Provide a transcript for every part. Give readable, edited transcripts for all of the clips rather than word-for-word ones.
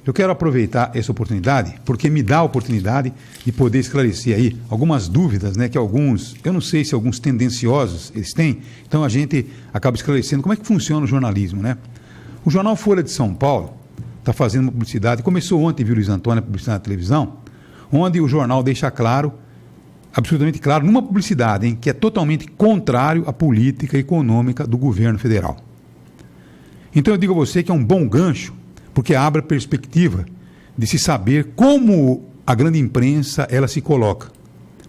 eu quero aproveitar essa oportunidade, porque me dá a oportunidade de poder esclarecer aí algumas dúvidas, né, que alguns, eu não sei se alguns tendenciosos eles têm, então a gente acaba esclarecendo como é que funciona o jornalismo, né? O jornal Folha de São Paulo está fazendo uma publicidade, começou ontem, viu, Luiz Antônio, a publicidade na televisão, onde o jornal deixa claro, absolutamente claro, numa publicidade, hein, que é totalmente contrário à política econômica do governo federal. Então eu digo a você que é um bom gancho, porque abre a perspectiva de se saber como a grande imprensa ela se coloca,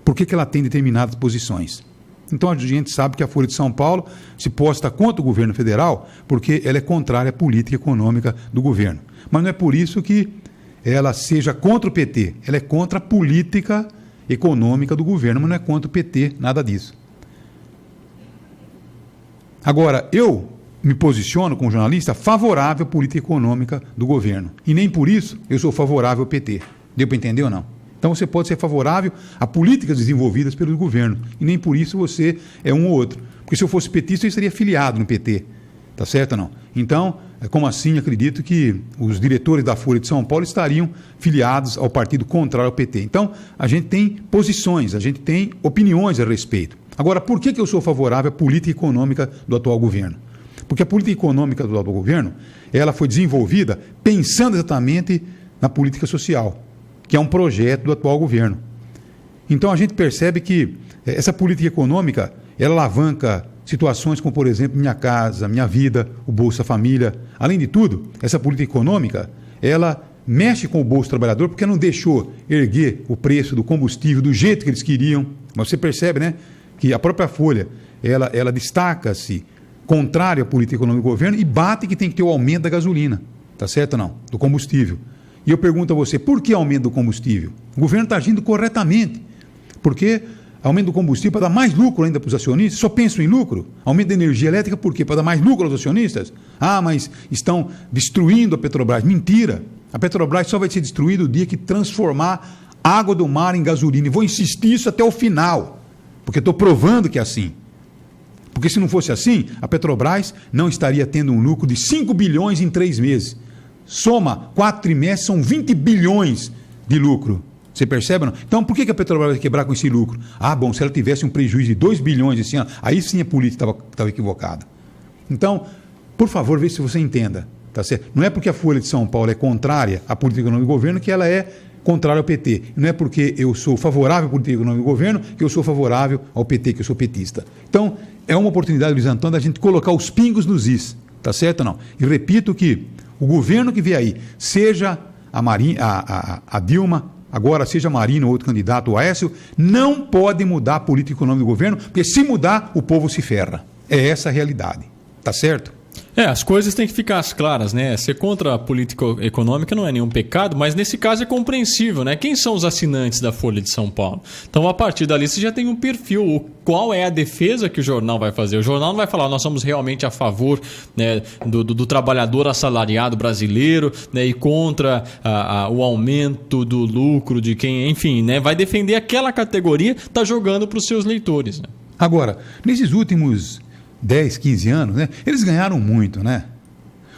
por que ela tem determinadas posições. Então a gente sabe que a Folha de São Paulo se posta contra o governo federal porque ela é contrária à política econômica do governo. Mas não é por isso que ela seja contra o PT, ela é contra a política econômica do governo, mas não é contra o PT, nada disso. Agora, eu me posiciono como jornalista favorável à política econômica do governo. E nem por isso eu sou favorável ao PT. Deu para entender ou não? Então você pode ser favorável a políticas desenvolvidas pelo governo. E nem por isso você é um ou outro. Porque se eu fosse petista, eu estaria filiado no PT. Tá certo ou não? Então, como assim, acredito que os diretores da Folha de São Paulo estariam filiados ao partido contrário ao PT. Então, a gente tem posições, a gente tem opiniões a respeito. Agora, por que eu sou favorável à política econômica do atual governo? Porque a política econômica do atual governo, ela foi desenvolvida pensando exatamente na política social, que é um projeto do atual governo. Então a gente percebe que essa política econômica, ela alavanca situações como, por exemplo, Minha Casa, Minha Vida, o Bolsa Família. Além de tudo, essa política econômica, ela mexe com o bolso do trabalhador porque não deixou erguer o preço do combustível do jeito que eles queriam. Mas você percebe, né, que a própria Folha, ela destaca-se contrário à política econômica do governo e bate que tem que ter o aumento da gasolina, tá certo ou não? Do combustível. E eu pergunto a você, por que aumento do combustível? O governo está agindo corretamente, porque aumento do combustível para dar mais lucro ainda para os acionistas, só pensam em lucro. Aumento da energia elétrica, por quê? Para dar mais lucro aos acionistas? Ah, mas estão destruindo a Petrobras. Mentira! A Petrobras só vai ser destruída o dia que transformar água do mar em gasolina. E vou insistir isso até o final, porque estou provando que é assim. Porque se não fosse assim, a Petrobras não estaria tendo um lucro de 5 bilhões em 3 meses. Soma 4 trimestres, são 20 bilhões de lucro. Você percebe ou não? Então, por que a Petrobras vai quebrar com esse lucro? Ah, bom, se ela tivesse um prejuízo de 2 bilhões esse ano, aí sim a política estava equivocada. Então, por favor, veja se você entenda. Tá certo? Não é porque a Folha de São Paulo é contrária à política econômica do governo que ela é contrária ao PT. Não é porque eu sou favorável à política econômica do governo que eu sou favorável ao PT, que eu sou petista. Então, é uma oportunidade, Luiz Antônio, da gente colocar os pingos nos is. Tá certo ou não? E repito que o governo que vier aí, seja a Dilma, agora seja a Marina ou outro candidato, o Aécio, não pode mudar a política econômica do governo, porque se mudar, o povo se ferra. É essa a realidade. Tá certo? As coisas têm que ficar claras, né? Ser contra a política econômica não é nenhum pecado, mas nesse caso é compreensível, né? Quem são os assinantes da Folha de São Paulo? Então, a partir dali, você já tem um perfil. Qual é a defesa que o jornal vai fazer? O jornal não vai falar, nós somos realmente a favor, né, do trabalhador assalariado brasileiro, né, e contra o aumento do lucro de quem, enfim, né? Vai defender aquela categoria, está jogando para os seus leitores, né? Agora, nesses últimos 10, 15 anos, né? Eles ganharam muito, né?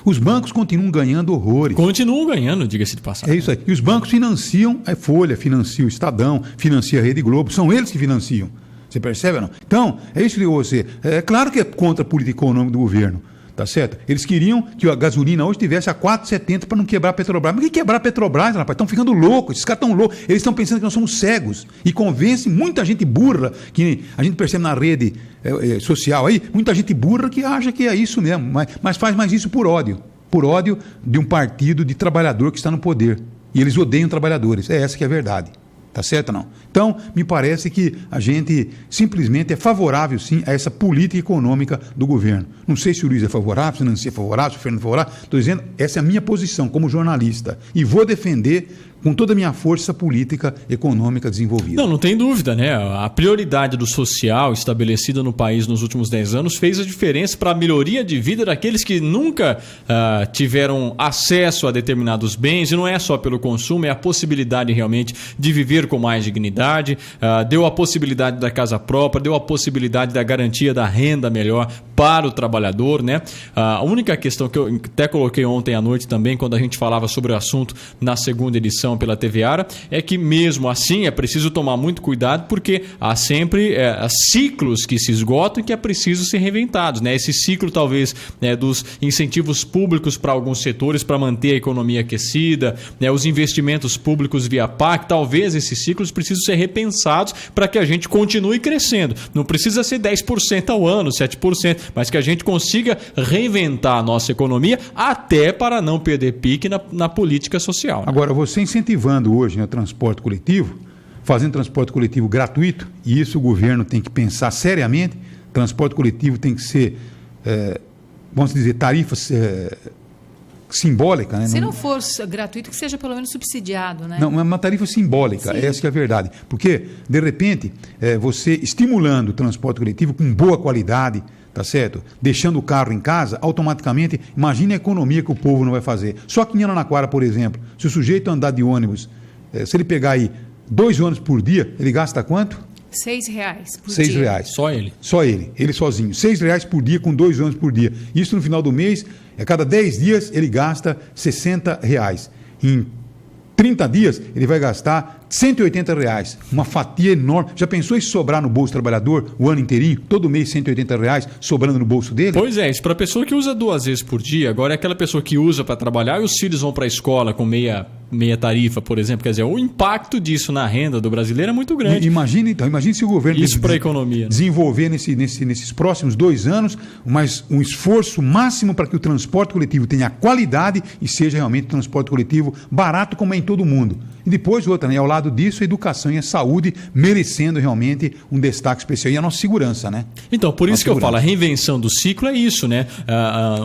Os bancos continuam ganhando horrores. Continuam ganhando, diga-se de passagem. É isso aí. E os bancos financiam a Folha, financiam o Estadão, financiam a Rede Globo. São eles que financiam. Você percebe ou não? Então, é isso que eu digo a você. É claro que é contra a política econômica do governo. Tá certo? Eles queriam que a gasolina hoje estivesse a 4,70 para não quebrar a Petrobras. Mas que quebrar a Petrobras, rapaz? Estão ficando loucos. Esses caras estão loucos. Eles estão pensando que nós somos cegos. E convencem muita gente burra, que a gente percebe na rede social aí, muita gente burra que acha que é isso mesmo. Mas faz mais isso por ódio. Por ódio de um partido de trabalhador que está no poder. E eles odeiam trabalhadores. É essa que é a verdade. Tá certo ou não? Então, me parece que a gente simplesmente é favorável, sim, a essa política econômica do governo. Não sei se o Luiz é favorável, se o Nancy é favorável, se o Fernando é favorável. Estou dizendo, essa é a minha posição como jornalista. E vou defender com toda a minha força política econômica desenvolvida. Não tem dúvida, né? A prioridade do social estabelecida no país nos últimos 10 anos fez a diferença para a melhoria de vida daqueles que nunca tiveram acesso a determinados bens, e não é só pelo consumo, é a possibilidade realmente de viver com mais dignidade, deu a possibilidade da casa própria, deu a possibilidade da garantia da renda melhor para o trabalhador, né? A única questão que eu até coloquei ontem à noite também, quando a gente falava sobre o assunto na segunda edição pela TV Ara, é que mesmo assim é preciso tomar muito cuidado, porque há sempre ciclos que se esgotam e que é preciso ser reinventados, né? Esse ciclo talvez dos incentivos públicos para alguns setores para manter a economia aquecida, né? Os investimentos públicos via PAC, talvez esses ciclos precisam ser repensados para que a gente continue crescendo. Não precisa ser 10% ao ano, 7%, mas que a gente consiga reinventar a nossa economia até para não perder pique na política social, né? Agora, você incentivando hoje, né, o transporte coletivo, fazendo transporte coletivo gratuito, e isso o governo tem que pensar seriamente. Transporte coletivo tem que ser, vamos dizer, tarifas simbólica, né? Se não for gratuito, que seja pelo menos subsidiado, né? Não, uma tarifa simbólica, Sim. Essa que é a verdade. Porque, de repente, você estimulando o transporte coletivo com boa qualidade, tá certo? Deixando o carro em casa, automaticamente, imagine a economia que o povo não vai fazer. Só que em Araraquara, por exemplo, se o sujeito andar de ônibus, se ele pegar aí 2 ônibus por dia, ele gasta quanto? R$6 por R$6. dia. Só ele. Só ele sozinho. R$6 por dia com 2 ônibus por dia. Isso no final do mês, a cada 10 dias ele gasta R$60. Em 30 dias ele vai gastar R$180. Uma fatia enorme. Já pensou em sobrar no bolso do trabalhador o ano inteirinho? Todo mês R$180 sobrando no bolso dele? Pois é, isso para a pessoa que usa 2 vezes por dia. Agora é aquela pessoa que usa para trabalhar e os filhos vão para a escola com meia tarifa, por exemplo. Quer dizer, o impacto disso na renda do brasileiro é muito grande. Imagine se o governo isso para a economia, né? Desenvolver nesses próximos 2 anos um esforço máximo para que o transporte coletivo tenha qualidade e seja realmente um transporte coletivo barato, como é em todo o mundo. E depois outra, né? Ao lado disso, a educação e a saúde merecendo realmente um destaque especial. E a nossa segurança, né? Então, por isso que eu falo, a reinvenção do ciclo é isso, né?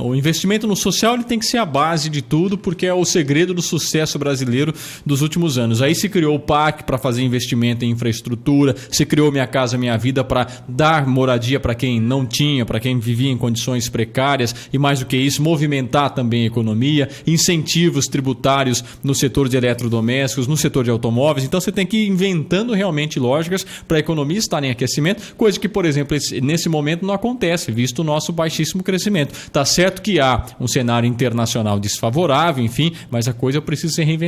O investimento no social ele tem que ser a base de tudo, porque é o segredo do sucesso brasileiro dos últimos anos. Aí se criou o PAC para fazer investimento em infraestrutura, se criou Minha Casa Minha Vida para dar moradia para quem não tinha, para quem vivia em condições precárias, e mais do que isso, movimentar também a economia, incentivos tributários no setor de eletrodomésticos, no setor de automóveis. Então você tem que ir inventando realmente lógicas para a economia estar em aquecimento, coisa que, por exemplo, nesse momento não acontece, visto o nosso baixíssimo crescimento. Está certo que há um cenário internacional desfavorável, enfim, mas a coisa precisa ser reinventada.